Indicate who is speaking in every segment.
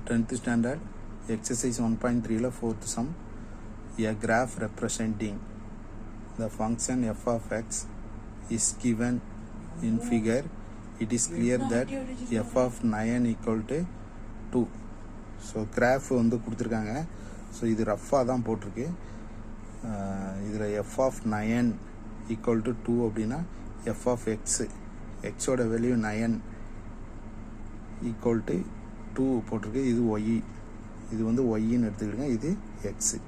Speaker 1: 10th standard exercise 1.3 la fourth sum. A graph representing the function f of x is given in figure. It is clear that f of 9 equal to 2. So graph வந்து கொடுத்துருக்காங்க. So இது ரஃபாக தான் போட்டிருக்கு. இதில் F of 9 equal to 2 அப்படின்னா F of எக்ஸோட value 9 equal to 2 போட்டிருக்கு. இது ஒய், இது வந்து ஒய்ன்னு எடுத்துக்கிடுங்க, இது எக்ஸு.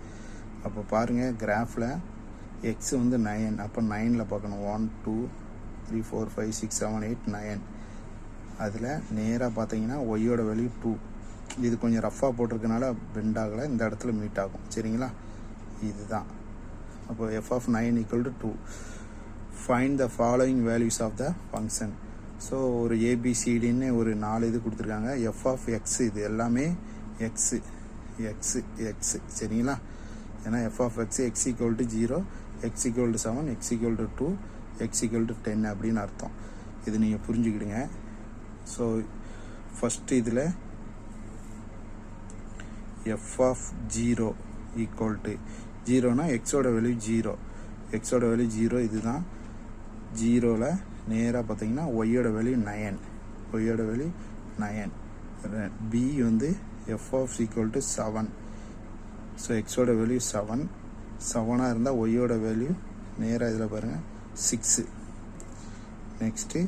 Speaker 1: அப்போ பாருங்கள் கிராஃபில் எக்ஸு வந்து 9, அப்போ 9ல் பார்க்கணும். 1 2 3 4 5 6 7 8 9. அதில் நேராக பார்த்தீங்கன்னா ஒய்யோட வேல்யூ 2. இது கொஞ்சம் ரஃபாக போட்டிருக்கனால பெண்ட் ஆகலை, இந்த இடத்துல மீட் ஆகும். சரிங்களா, இதுதான். அப்போ F of 9 equal to 2. Find the following values of the function. So ஒரு ஏபிசிடின்னு ஒரு 4 இது கொடுத்துருக்காங்க. எஃப் ஆஃப் எக்ஸ் இது எல்லாமே எக்ஸு. சரிங்களா, ஏன்னா F of X equal to 0, X equal to 7, X equal to 2, X equal to 10 அப்படின்னு அர்த்தம். இது நீங்கள் புரிஞ்சுக்கிடுங்க. ஸோ ஃபஸ்ட்டு இதில் எஃப் ஆஃப் 0 ஈக்குவல் டு 0னா எக்ஸோட வேல்யூ 0, எக்ஸோட வேல்யூ 0. இதுதான் 0ல் நேராக பார்த்தீங்கன்னா ஒய்யோட வேல்யூ 9, ஒய்யோட வேல்யூ 9. பி வந்து F of equal to 7. So எக்ஸோட வேல்யூ 7 இருந்தால் ஒய்யோட வேல்யூ நேராக இதில் பாருங்கள் 6. Next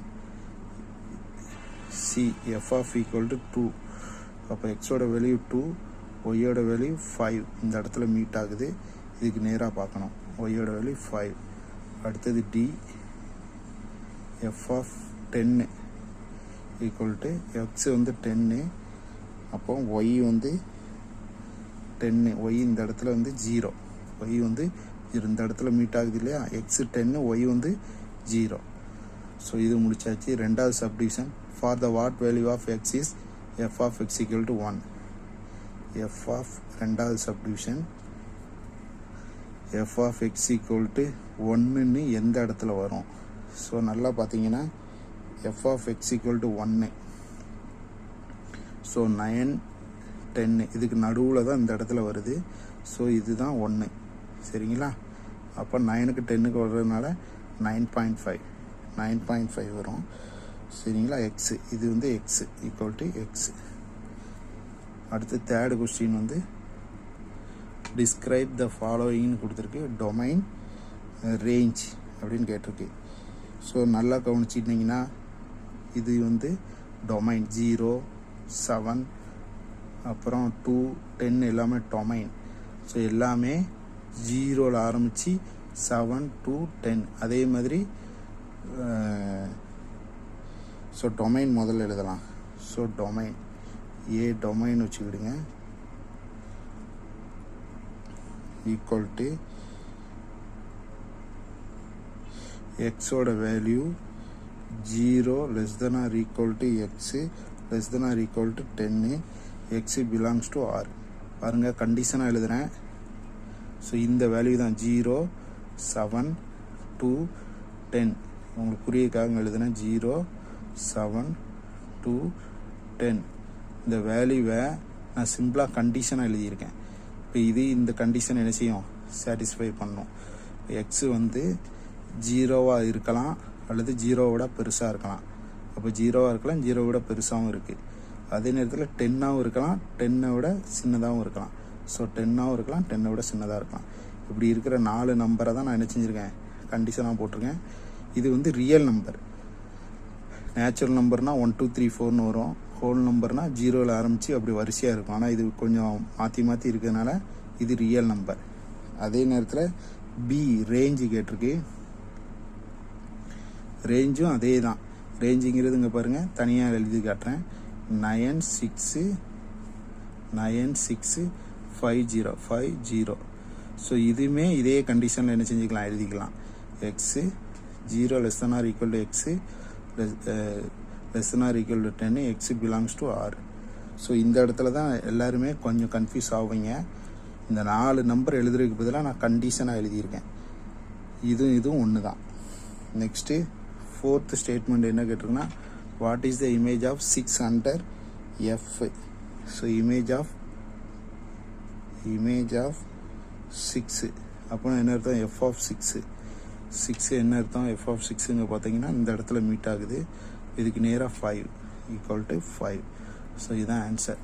Speaker 1: C F of equal to 2. அப்போ எக்ஸோட வேல்யூ 2, ஒய்யோட வேல்யூ 5. இந்த இடத்துல மீட் ஆகுது, இதுக்கு நேராக பார்க்கணும். ஒய்யோட வேல்யூ 5. அடுத்தது D F of 10 equal to X வந்து 10, அப்போ ஒய் வந்து 10, ஒய் இந்த இடத்துல வந்து 0, ஒய் வந்து இந்த இடத்துல மீட் ஆகுது இல்லையா, எக்ஸு 10, ஒய் வந்து 0. ஸோ இது முடிச்சாச்சு. ரெண்டாவது subdivision. For the what value of X is F of X equal to 1. F of ரெண்டாவது subdivision F of X equal to 1ன்னு எந்த இடத்துல வரும்? ஸோ நல்லா பார்த்தீங்கன்னா F of X equal to 1. So 9 10 இதுக்கு நடுவில் தான் இந்த இடத்துல வருது. ஸோ இதுதான் 1. சரிங்களா, அப்போ 9க்கு 10க்கு வர்றதுனால 9.5 வரும். சரிங்களா, எக்ஸு இது வந்து எக்ஸு ஈக்குவல் டு எக்ஸு. அடுத்து தேர்டு கொஸ்டின் வந்து டிஸ்கிரைப் த ஃபாலோயிங்னு கொடுத்துருக்கு. டொமைன், ரேஞ்ச் அப்படின்னு கேட்டிருக்கு. ஸோ நல்லா கவனிச்சிட்டிங்கன்னா இது வந்து டொமைன் 0 7 அப்புறம் 2 10 எல்லாமே டொமைன். ஸோ எல்லாமே 0ல் ஆரம்பித்து 7 2 10 அதே மாதிரி. ஸோ டொமைன் முதல்ல எழுதலாம். ஸோ டொமைன் ஏ டொமைன் வச்சுக்கிடுங்க ஈக்குவல் டு எக்ஸோட value 0 less then R equal to x less then R equal to 10, x belongs to R. பாருங்கள் கண்டிஷனாக எழுதுகிறேன். ஸோ இந்த வேல்யூ தான் 0 7 2 10. உங்களுக்கு புரியக்காக எழுதுனேன். 0 7 2 10. இந்த வேல்யூவை நான் சிம்பிளாக கண்டிஷனாக எழுதியிருக்கேன். இப்போ இது இந்த கண்டிஷன் என்ன செய்யும், சாட்டிஸ்ஃபை பண்ணும். எக்ஸு வந்து 0வாக இருக்கலாம் அல்லது 0விட பெருசாக இருக்கலாம். அப்போ 0வாக இருக்கலாம், 0 விட பெருசாகவும் இருக்குது. அதே நேரத்தில் 10ஆகவும் இருக்கலாம், 10 விட சின்னதாகவும் இருக்கலாம். ஸோ 10ஆகவும் இருக்கலாம், 10 விட சின்னதாக இருக்கலாம். இப்படி இருக்கிற 4 நம்பரை தான் நான் என்ன செஞ்சுருக்கேன், கண்டிஷனாக போட்டிருக்கேன். இது வந்து ரியல் நம்பர். நேச்சுரல் நம்பர்னால் 1 2 3 4ன்னு வரும். ஹோல் நம்பர்னால் 0ல் ஆரம்பித்து அப்படி வரிசையாக இருக்கும். ஆனால் இது கொஞ்சம் மாற்றி இருக்கிறதுனால இது ரியல் நம்பர். அதே நேரத்தில் பி ரேஞ்சு கேட்டிருக்கு. ரேஞ்சும் அதே தான். ரேஞ்சுங்கிறது இங்கே பாருங்கள் தனியாக எழுதி காட்டுறேன். 9 6 5 0. ஸோ இதுவுமே இதே கண்டிஷனில் என்ன செஞ்சுக்கலாம், எழுதிக்கலாம். X 0 less then R equal to x less then R equal to 10, x belongs to R. So இந்த இடத்துல தான் எல்லாருமே கொஞ்சம் கன்ஃபியூஸ் ஆகுவீங்க. இந்த 4 நம்பர் எழுதுறதுக்கு பதிலாக நான் கண்டிஷனாக எழுதியிருக்கேன். இதுவும் ஒன்று தான். நெக்ஸ்ட்டு ஃபோர்த்து ஸ்டேட்மெண்ட் என்ன கேட்டிருக்குன்னா, what is the image of 6 under F so image of 6 அப்போ என்ன அர்த்தம் எஃப் ஆஃப் 6 என்ன அர்த்தம் எஃப் ஆஃப் 6ங்க பார்த்தீங்கன்னா இந்த இடத்துல மீட் ஆகுது, இதுக்கு நேராக 5 ஈக்குவல் டு 5. ஸோ இதுதான் ஆன்சர்.